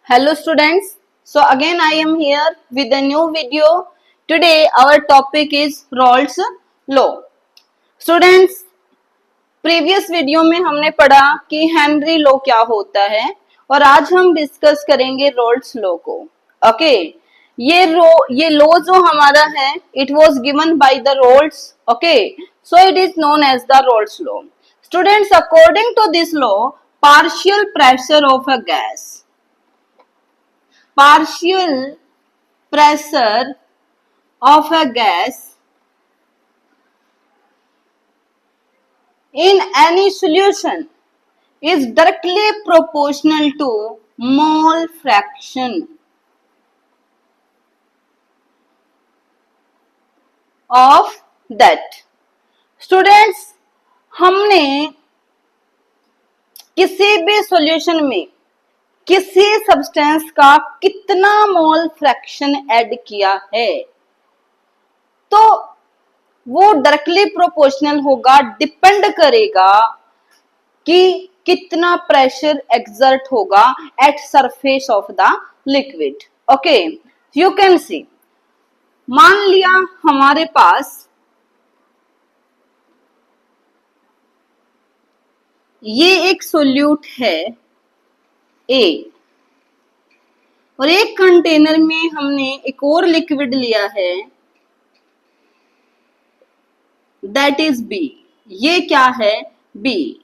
Hello students, so again I am here with a new video. Today our topic is Rawls law. Students, previous video में हमने पढ़ा कि Henry law क्या होता है और आज हम डिस्कस करेंगे रॉल्स लॉ को. ओके, ये लॉ जो हमारा है it was given by the Raoult's. Okay, so it is known as the Raoult's law. Students, according to this law, partial pressure of a gas in any solution is directly proportional to mole fraction of that. Students, हमने किसी भी solution में किसी substance का कितना mole fraction add किया है तो वो डायरेक्टली प्रोपोर्शनल होगा, डिपेंड करेगा कि कितना प्रेशर एक्सर्ट होगा at surface of the liquid. Okay, you can see, मान लिया हमारे पास ये एक सोल्यूट है ए और एक कंटेनर में हमने एक और लिक्विड लिया है दैट इज बी. ये क्या है? बी.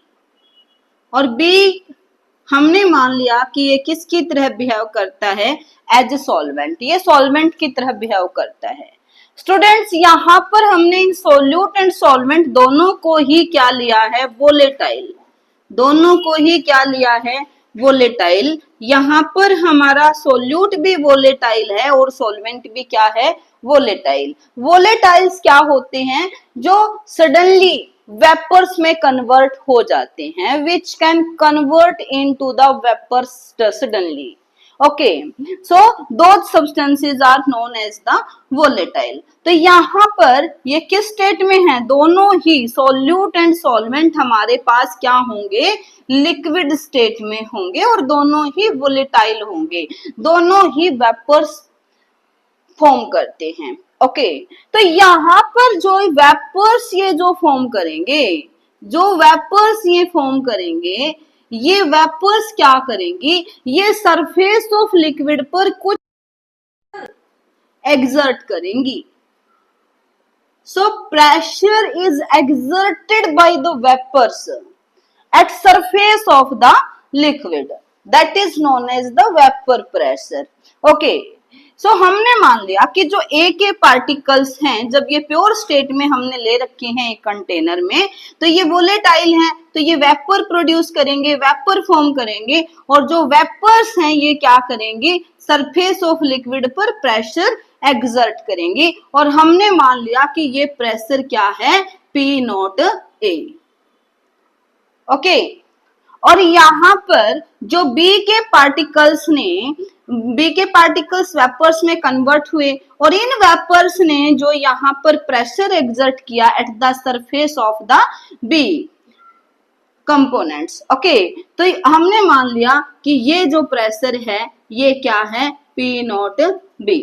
और बी हमने मान लिया कि ये किसकी तरह बिहेव करता है? As a solvent. ये सॉल्वेंट की तरह बिहेव करता है. स्टूडेंट्स, यहां पर हमने इन सोल्यूट एंड सॉल्वेंट दोनों को ही क्या लिया है? वोलेटाइल. दोनों को ही क्या लिया है? वोलेटाइल. यहाँ पर हमारा सोल्यूट भी वोलेटाइल है और सॉल्वेंट भी क्या है? वोलेटाइल. वोलेटाइल्स क्या होते हैं? जो सडनली वेपर्स में कन्वर्ट हो जाते हैं, which can convert into the vapours suddenly. Okay, so those substances are known as the volatile. तो यहाँ पर ये किस स्टेट में है? दोनों ही सोल्यूट एंड सॉल्वेंट हमारे पास क्या होंगे? लिक्विड स्टेट में होंगे और दोनों ही वोलेटाइल होंगे, दोनों ही वेपर्स फॉर्म करते हैं. ओके, तो यहाँ पर जो वेपर्स ये जो फॉर्म करेंगे, जो वेपर्स ये फॉर्म करेंगे, ये वेपर्स क्या करेंगी? ये सरफेस ऑफ लिक्विड पर कुछ एक्सर्ट करेंगी. So pressure is exerted by the vapours at surface of the liquid, that is known as the vapor pressure. Okay, so हमने मान लिया कि जो A के पार्टिकल्स हैं, जब ये प्योर स्टेट में हमने ले रखे हैं एक कंटेनर में, तो ये वोलेटाइल हैं, तो ये वेपर प्रोड्यूस करेंगे, वेपर फॉर्म करेंगे और जो वेपर्स हैं ये क्या करेंगे? सरफेस ऑफ लिक्विड पर प्रेशर एक्सर्ट करेंगे और हमने मान लिया कि ये प्रेशर क्या है? P not A. ओके, और यहाँ पर जो बी के पार्टिकल्स वेपर्स में कन्वर्ट हुए और इन वेपर्स ने जो यहाँ पर प्रेशर एक्सर्ट किया at the surface of the B components. Okay, तो हमने मान लिया कि ये जो प्रेशर है ये क्या है? P not B.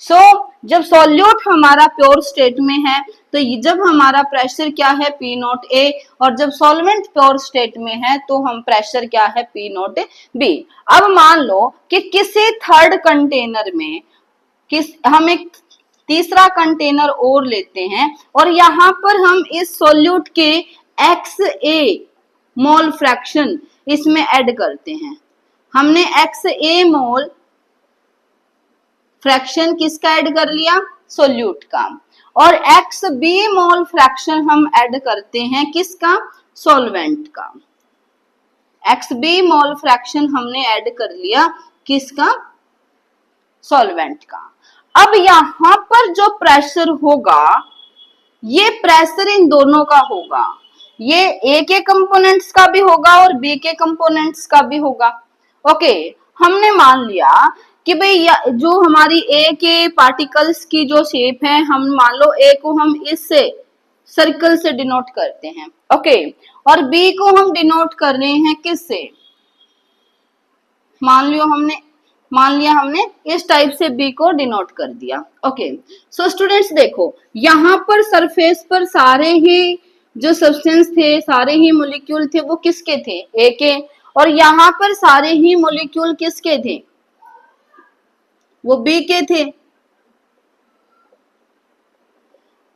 सो जब सॉल्यूट हमारा प्योर स्टेट में है तो जब हमारा प्रेशर क्या है? P not A. और जब सॉल्वेंट प्योर स्टेट में है तो हम प्रेशर क्या है? P not B. अब मान लो कि किसी थर्ड कंटेनर में हम एक तीसरा कंटेनर और लेते हैं और यहाँ पर हम इस सॉल्यूट के XA मोल फ्रैक्शन इसमें ऐड करते हैं. हमने XA मोल फ्रैक्शन किसका ऐड कर लिया? सोल्यूट का. और XB मोल फ्रैक्शन हम ऐड करते हैं किसका? सॉल्वेंट का. XB मोल फ्रैक्शन हमने ऐड कर लिया किसका? सॉल्वेंट का. अब यहां पर जो प्रेशर होगा ये प्रेशर इन दोनों का होगा. ये A के कंपोनेंट्स का भी होगा और B के कंपोनेंट्स का भी होगा. ओके, हमने मान लिया कि भाई जो हमारी A के पार्टिकल्स की जो शेप है, हम मान लो A को हम इससे सर्कल से डिनोट करते हैं. ओके, और B को हम डिनोट कर रहे हैं किससे? मान लियो हमने मान लिया हमने इस टाइप से बी को डिनोट कर दिया। ओके, सो स्टूडेंट्स देखो यहाँ पर सरफेस पर सारे ही जो सब्सटेंस थे, सारे ही मोलिक्यूल थे, वो किसके थे? ए के। और यहाँ पर सारे ही मोलिक्यूल किसके थे? वो बी के थे।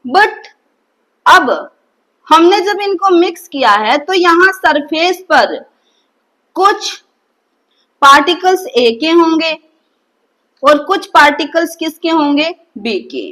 बट अब हमने जब इनको मिक्स किया है तो यहाँ सरफेस पर कुछ पार्टिकल्स ए के होंगे और कुछ पार्टिकल्स किसके होंगे? बी के।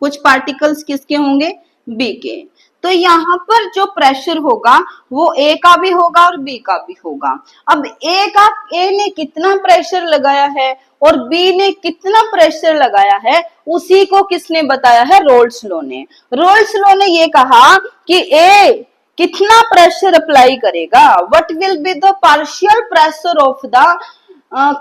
कुछ पार्टिकल्स किसके होंगे? बी के। तो यहाँ पर जो प्रेशर होगा वो ए का भी होगा और बी का भी होगा। अब ए ने कितना प्रेशर लगाया है और बी ने कितना प्रेशर लगाया है, उसी को किसने बताया है? रोल्स लॉ ने। रोल्स लॉ ने ये कहा कि ए कितना प्रेशर अप्लाई करेगा, what will be the partial pressure of the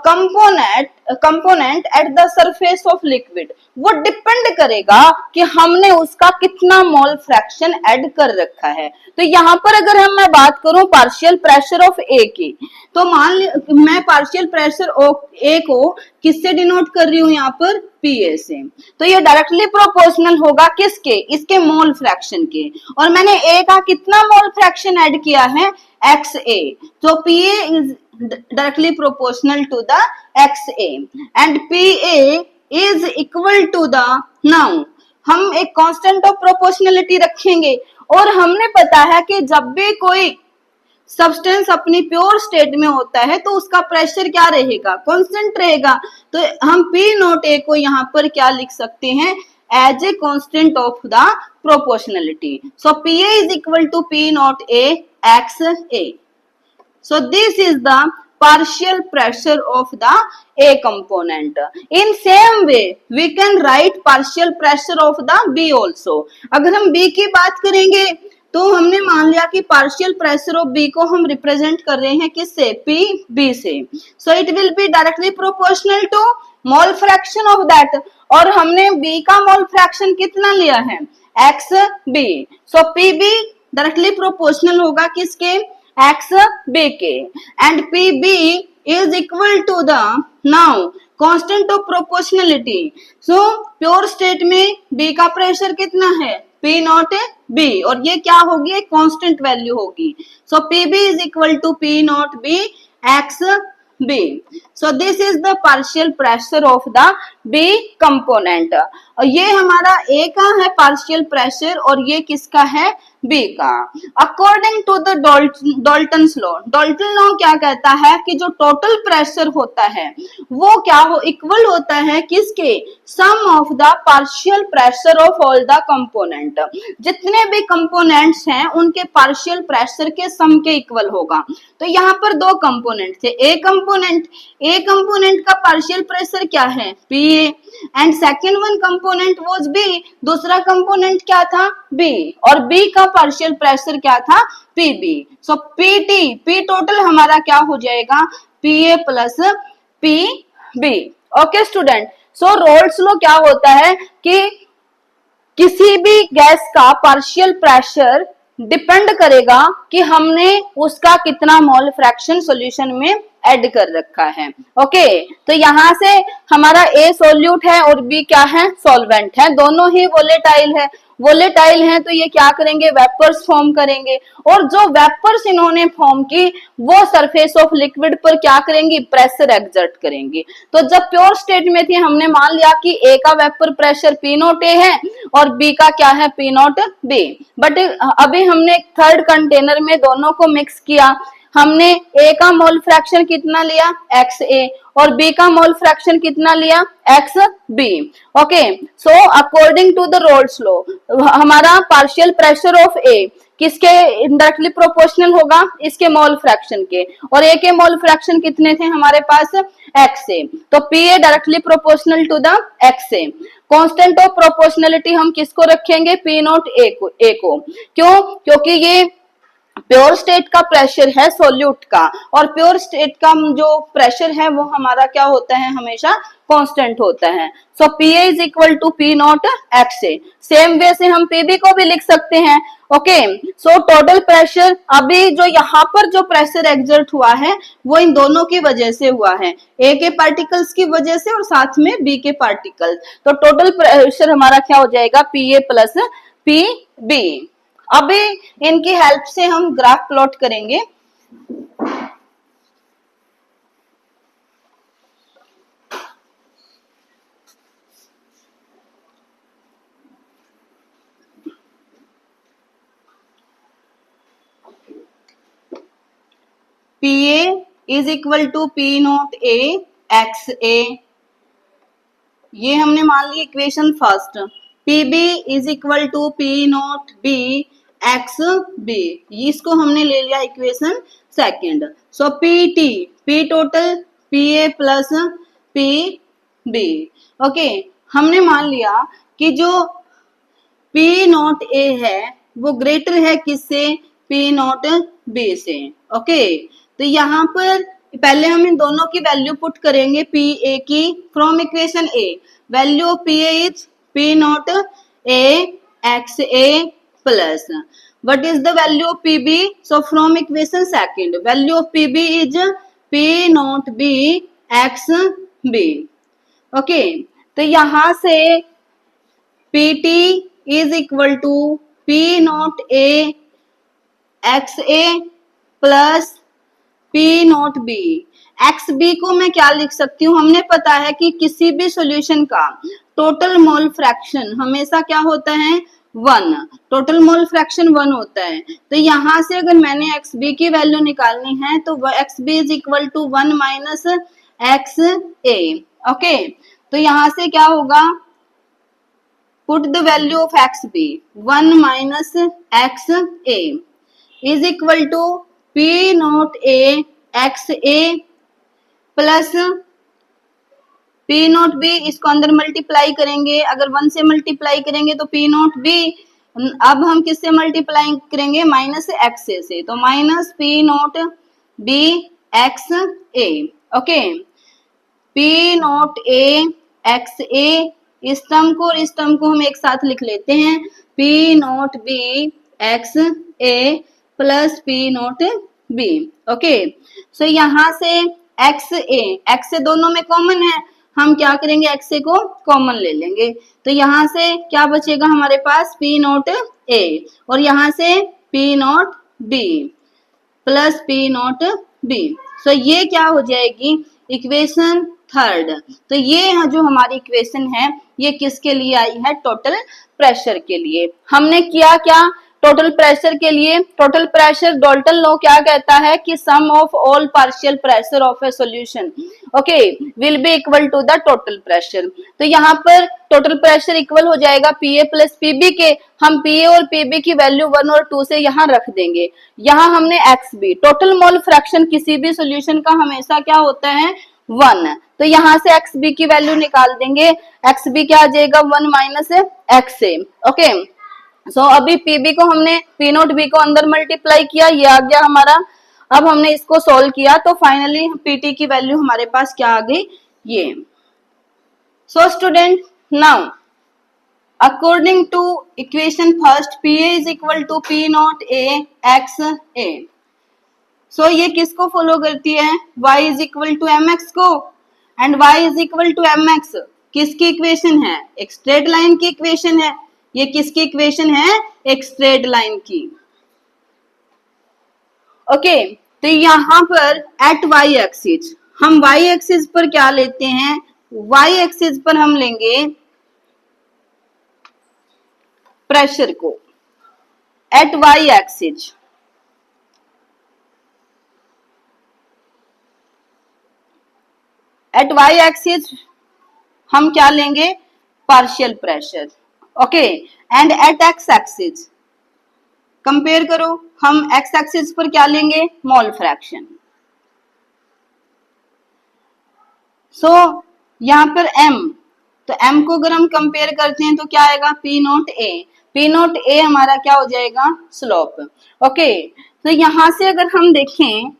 component eight the surface of liquid, वो डिपेंड करेगा कि हमने उसका कितना मोल फ्रैक्शन ऐड कर रखा है। तो यहाँ पर अगर मैं बात करूं पार्शियल प्रेशर ऑफ ए की, तो मान मैं पार्शियल प्रेशर ऑफ ए को किससे डिनोट कर रही हूँ? यहाँ पर पीए से। तो ये डायरेक्टली प्रोपोर्शनल होगा किसके? इसके मोल फ्रैक्शन के। और मैंने ए का कितना मोल फ्रैक्शन ऐड किया है? एक्स ए। तो पीए is directly proportional to the XA and PA is equal to the, now हम एक कांस्टेंट ऑफ प्रोपोर्शनलिटी रखेंगे और हमने पता है कि जब भी कोई सब्सटेंस अपनी प्योर स्टेट में होता है तो उसका प्रेशर क्या रहेगा? कांस्टेंट रहेगा। तो हम P नॉट A को यहाँ पर क्या लिख सकते हैं? As a constant of the proportionality. So PA is equal to P not A XA. So this is the partial pressure of the A component. In same way, we can write partial pressure of the B also. अगर हम B की बात करेंगे तो हमने मान लिया कि partial pressure of B को हम represent कर रहे हैं किससे? P B से. So it will be directly proportional to mole fraction of that. और हमने B का mole fraction कितना लिया है? X B. So PB directly proportional होगा किसके? X B के। and PB is equal to the, now constant of proportionality. So pure state में B का प्रेशर कितना है? P नॉट B, और ये क्या होगी? कांस्टेंट वैल्यू होगी। So PB is equal to P not B X B. So this is the partial pressure of the B component. ये हमारा A का है पार्शियल प्रेशर और ये किसका है? B का। According to the Dalton's law, Dalton law क्या कहता है कि जो टोटल प्रेशर होता है वो क्या हो? इक्वल होता है किसके? Sum of the partial pressure of all the component. जितने भी कंपोनेंट्स हैं उनके पार्शियल प्रेशर के सम के इक्वल होगा। तो यहाँ पर दो कंपोनेंट थे। ए कंपोनेंट का पार्शियल प्रेशर क्या है? PA. And second one component was B, दूसरा कंपोनेंट क्या था? बी। और बी का पार्शियल प्रेशर क्या था? पीबी। सो पीटी, पी टोटल हमारा क्या हो जाएगा? पीए प्लस पीबी। ओके स्टूडेंट, सो रोल्स लॉ क्या होता है कि किसी भी गैस का पार्शियल प्रेशर डिपेंड करेगा कि हमने उसका कितना मोल फ्रैक्शन सॉल्यूशन में ऐड कर रखा है। ओके, तो यहाँ से हमारा ए सोल्यूट है और बी क्या है? सॉल्वेंट है। दोनों ही वोलेटाइल हैं तो ये क्या करेंगे? वेपर्स फॉर्म करेंगे। और जो वेपर्स इन्होंने फॉर्म की वो सरफेस ऑफ लिक्विड पर क्या करेंगी? प्रेशर एक्सर्ट करेंगी। तो जब प्योर स्टेट में थी हमने मान लिया कि ए का vapour pressure P not A है और बी का क्या है? P not B। बट अभी हमने थर्ड कंटेनर में दोनों को मिक्स किया। हमने ए का मोल फ्रैक्शन कितना लिया? XA, और बी का मोल फ्रैक्शन कितना लिया? XB। Okay, so according to the Raoult's law हमारा पार्शियल प्रेशर ऑफ ए किसके डायरेक्टली प्रोपोर्शनल होगा? इसके मोल फ्रैक्शन के। और ए के मोल फ्रैक्शन कितने थे हमारे पास? XA। तो PA directly proportional to the XA। Constant of proportionality हम किसको रखेंगे? P नॉट A को। क्यों? क्योंकि ये प्योर स्टेट का प्रेशर है सोल्यूट का, और प्योर स्टेट का जो प्रेशर है वो हमारा क्या होता है? हमेशा कांस्टेंट होता है। So P A is equal to P naught X A. Same way से हम पीबी को भी लिख सकते हैं। ओके, सो टोटल प्रेशर, अभी जो यहाँ पर जो प्रेशर एक्सर्ट हुआ है वो इन दोनों की वजह से हुआ है, ए के पार्टिकल्स की वजह से और साथ में बी के पार्टिकल। तो टोटल प्रेशर हमारा क्या हो जाएगा, P A plus P B. अभी इनकी हेल्प से हम ग्राफ प्लॉट करेंगे। P A is equal to P not A X A, ये हमने मान ली equation first. P B is equal to P not B X B, इसको हमने ले लिया equation second. So P T, P total P A plus P B. Okay, हमने मान लिया कि जो पी नॉट ए है वो ग्रेटर है किससे, पी नॉट बी से। ओके, तो यहाँ पर पहले हम इन दोनों की वैल्यू पुट करेंगे पी ए की from equation A. Value of P A is P not A X A plus what is the value of P B, so from equation second value of P B is P not B X B. Okay, तो यहां से P T is equal to P not A X A plus P not B. X B को मैं क्या लिख सकती हूँ, हमने पता है कि किसी भी सॉल्यूशन का टोटल मोल फ्रैक्शन हमेशा क्या होता है, 1। टोटल मोल फ्रैक्शन 1 होता है। तो यहां से अगर मैंने एक्स बी की वैल्यू निकालनी है तो X B is equal to 1 minus X A. Okay, तो यहां से क्या होगा, put the value of X B 1 minus X A is equal to P not A X A plus P not B, इसको अंदर मल्टीप्लाई करेंगे, अगर 1 से मल्टीप्लाई करेंगे तो पी नॉट बी, अब हम किससे मल्टीप्लाई करेंगे, माइनस एक्स ए से, तो minus P not B X A. Okay, P not A X A, इस टर्म को और इस टर्म को हम एक साथ लिख लेते हैं, P not B X A plus P not B. Okay, so यहां से एक्स ए, एक्स से दोनों में कॉमन है, हम क्या करेंगे, एक्स ए को कॉमन ले लेंगे, तो यहां से क्या बचेगा हमारे पास, पी नॉट ए और यहां से P not B plus P not B. So ये क्या हो जाएगी, इक्वेशन थर्ड। तो ये जो हमारी इक्वेशन है ये किसके लिए आई है, टोटल प्रेशर के लिए। हमने किया क्या, टोटल प्रेशर के लिए, टोटल प्रेशर डाल्टन लॉ क्या कहता है कि sum of all partial pressure of a solution okay will be equal to the total pressure. तो यहाँ पर टोटल प्रेशर इक्वल हो जाएगा पी ए प्लस पीबी के, हम पी ए और पीबी की वैल्यू 1 और 2 से यहाँ रख देंगे। यहाँ हमने X B, total mole fraction किसी भी सॉल्यूशन का हमेशा क्या होता है, 1, तो यहाँ से एक्स बी की वैल्यू निकाल देंगे, एक्स बी क्या आ जाएगा, 1 माइनस एक्स ए। ओके, सो अभी पीबी को हमने पी नोट बी को अंदर मल्टीप्लाई किया, ये आ गया हमारा। अब हमने इसको सोल्व किया तो फाइनली पीटी की वैल्यू हमारे पास क्या आ गई, ये। So student, now according to equation first P A is equal to P not A X A. So ये किसको फॉलो करती है, y is equal to M X को, and y is equal to M X किसकी equation है, एक straight line की equation है। ये किसकी इक्वेशन है, एक स्ट्रेट लाइन की। ओके, तो यहां पर एट y एक्सिस, हम y एक्सिस पर क्या लेते हैं, y एक्सिस पर हम लेंगे प्रेशर को at y axis. At y axis हम क्या लेंगे, partial pressure. Okay, and at x axis compare करो, हम x एक्सिस पर क्या लेंगे, मोल फ्रैक्शन। सो यहां पर m, तो m को अगर हम कंपेयर करते हैं तो क्या आएगा, p not a, p not a हमारा क्या हो जाएगा, स्लोप। ओके, तो यहां से अगर हम देखें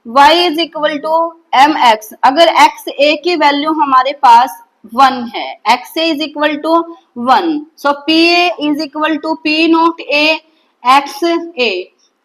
y is equal to M X, अगर एक्स ए की वैल्यू हमारे पास 1 है, X A is equal to 1, so P A is equal to P not A X A.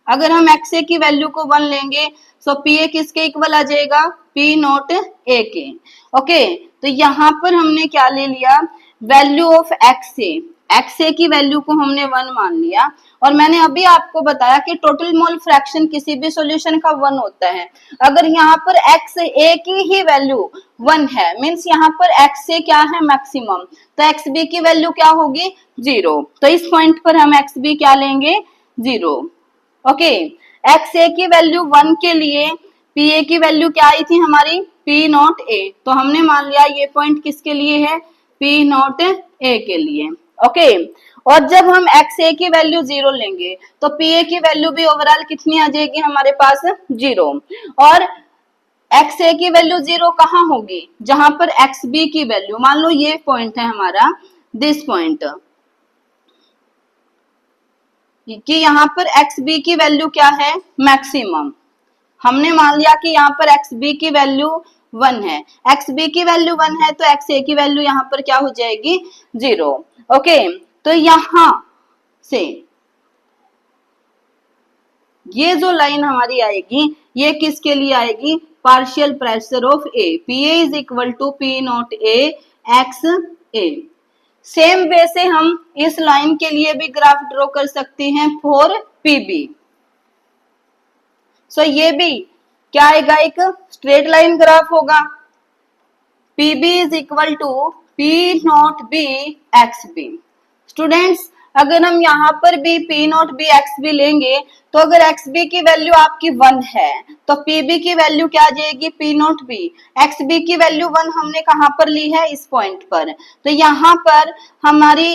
अगर हम एक्स ए की वैल्यू को 1 लेंगे सो पी ए किसके इक्वल आ जाएगा, पी नॉट ए के। ओके, तो यहाँ पर हमने क्या ले लिया, वैल्यू ऑफ एक्स ए की वैल्यू को हमने 1 मान लिया, और मैंने अभी आपको बताया कि टोटल मोल फ्रैक्शन किसी भी सॉल्यूशन का 1 होता है। अगर यहाँ पर एक्स ए की ही वैल्यू 1 है, मींस यहाँ पर एक्स ए क्या है, मैक्सिमम, तो एक्स बी की वैल्यू क्या होगी, 0। तो इस पॉइंट पर हम एक्स बी क्या लेंगे, 0। ओके, एक्स ए की वैल्यू 1 के लिए पी ए की वैल्यू क्या आई थी हमारी, पी नॉट ए, तो हमने मान लिया ये पॉइंट किसके लिए है, पी नॉट ए के लिए। ओके, और जब हम एक्स ए की वैल्यू 0 लेंगे तो पी ए की वैल्यू भी ओवरऑल कितनी आ जाएगी हमारे पास, 0। और एक्स ए की वैल्यू 0 कहाँ होगी, जहां पर एक्स बी की वैल्यू, मान लो ये पॉइंट है हमारा, दिस पॉइंट, कि यहाँ पर एक्स बी की वैल्यू क्या है, मैक्सिमम। हमने मान लिया कि यहाँ पर एक्स बी की वैल्यू 1 है, एक्स बी की वैल्यू 1 है तो एक्स ए की वैल्यू यहाँ पर क्या हो जाएगी, 0। ओके, तो यहां से ये जो लाइन हमारी आएगी ये किसके लिए आएगी, partial pressure of A, P A is equal to P not A X A. Same way से हम इस लाइन के लिए भी ग्राफ ड्रॉ कर सकते हैं फॉर पीबी। सो ये भी क्या आएगा, एक स्ट्रेट लाइन ग्राफ होगा, PB is equal to P not B X B. Students, अगर हम यहाँ पर भी P not B X B लेंगे तो अगर एक्स बी की वैल्यू आपकी 1 है तो पीबी की वैल्यू क्या आ जाएगी, P not B. X B की वैल्यू 1 हमने कहाँ पर ली है, इस पॉइंट पर, तो यहाँ पर हमारी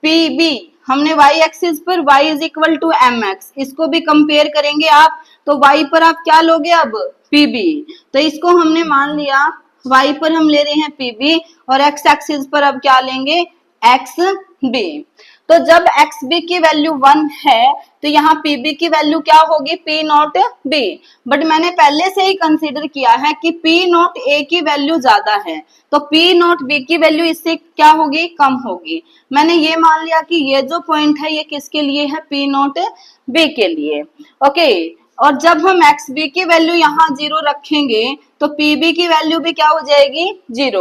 पीबी, हमने वाई एक्सिस पर y is equal to M X, इसको भी कंपेयर करेंगे आप, तो y पर आप क्या लोगे अब, पीबी, तो इसको हमने मान लिया y पर हम ले रहे हैं पीबी, और x एक्सिस पर अब क्या लेंगे, एक्स बी। तो जब एक्स बी की वैल्यू 1 है तो यहाँ पीबी की वैल्यू क्या होगी, पी नॉट बी, बट मैंने पहले से ही कंसीडर किया है कि पी नॉट ए की वैल्यू ज्यादा है, तो पी नॉट बी की वैल्यू इससे क्या होगी, कम होगी। मैंने ये मान लिया कि ये जो पॉइंट है ये किसके लिए है, पी नॉट बी के लिए। ओके, और जब हम एक्स बी की वैल्यू यहाँ 0 रखेंगे तो पीबी की वैल्यू भी क्या हो जाएगी, 0,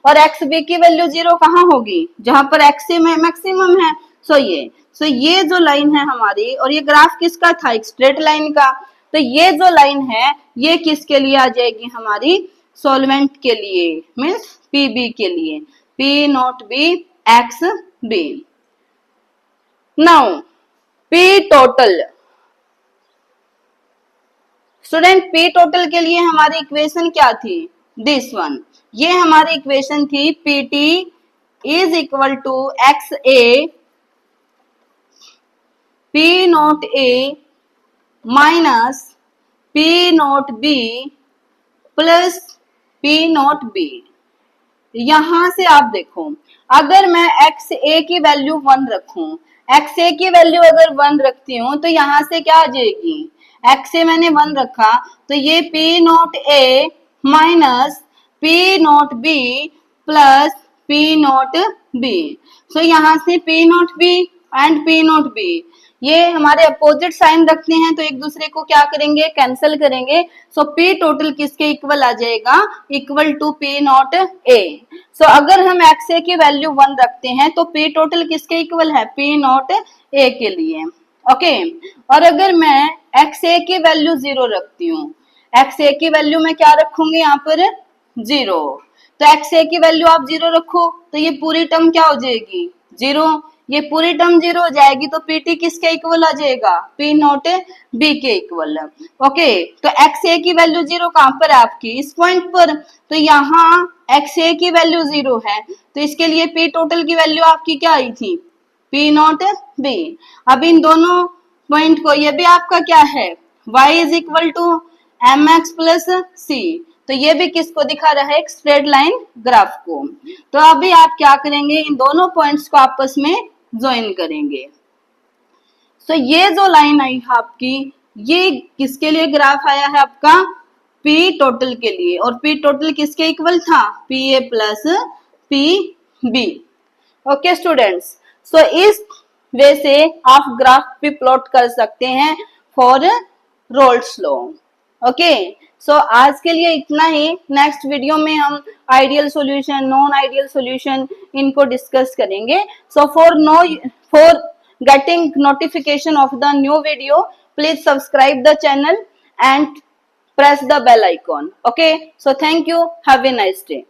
और एक्स बी की वैल्यू 0 कहाँ होगी, जहां पर एक्स में मैक्सिमम है। सो ये जो लाइन है हमारी, और ये ग्राफ किसका था, एक स्ट्रेट लाइन का, तो ये जो लाइन है ये किसके लिए आ जाएगी, हमारी सॉल्वेंट के लिए, मीन्स पीबी के लिए, P not B X B. Now P total, student P total के लिए हमारी इक्वेशन क्या थी, दिस वन, ये हमारी इक्वेशन थी, P T is equal to X A P not A minus P not B plus P not B. यहां से आप देखो, अगर मैं एक्स ए की वैल्यू 1 रखूं, एक्स ए की वैल्यू अगर 1 रखती हूं तो यहां से क्या आ जाएगी, एक्स ए मैंने 1 रखा तो ये P not A minus P not B plus P not B. So यहां से P not B and P not B ये हमारे अपोजिट साइन रखते हैं तो एक दूसरे को क्या करेंगे, कैंसिल करेंगे। सो पी टोटल किसके इक्वल आ जाएगा, equal to P not A. So अगर हम एक्स ए की वैल्यू 1 रखते हैं तो पी टोटल किसके इक्वल है, पी नॉट ए के लिए। ओके, और अगर मैं एक्स ए की वैल्यू 0 रखती हूँ, एक्स ए की वैल्यू मैं क्या रखूंगी यहाँ पर, 0, तो एक्स ए की वैल्यू आप 0 रखो तो ये पूरी टर्म क्या हो जाएगी, 0, ये पूरी टर्म 0 हो जाएगी, तो पीटी किसके इक्वल आ जाएगा, पी नॉट बी के इक्वल। ओके, तो एक्स ए की वैल्यू 0 कहां पर है आपकी, इस पॉइंट पर, तो यहाँ एक्स ए की वैल्यू 0 है तो इसके लिए पी टोटल की वैल्यू आपकी क्या आई थी, पी नॉट बी। अब इन दोनों पॉइंट को, ये भी आपका क्या है, y is equal to M X plus C, तो ये भी किसको दिखा रहा है, एक स्ट्रेट लाइन ग्राफ को। तो अभी आप क्या करेंगे, इन दोनों पॉइंट्स को आपस में ज्वाइन करेंगे। तो ये जो लाइन आई आपकी ये किसके लिए ग्राफ आया है आपका, पी टोटल के लिए, और पी टोटल किसके इक्वल था, P A plus P B. Okay students, so इस वे से आप ग्राफ भी प्लॉट कर सकते हैं फॉर रोल्स लॉ। ओके, सो आज के लिए इतना ही। नेक्स्ट वीडियो में हम ideal solution, non ideal solution इनको डिस्कस करेंगे। So for getting notification of the new video, please subscribe the channel and press the bell icon. Okay, so thank you, have a nice day.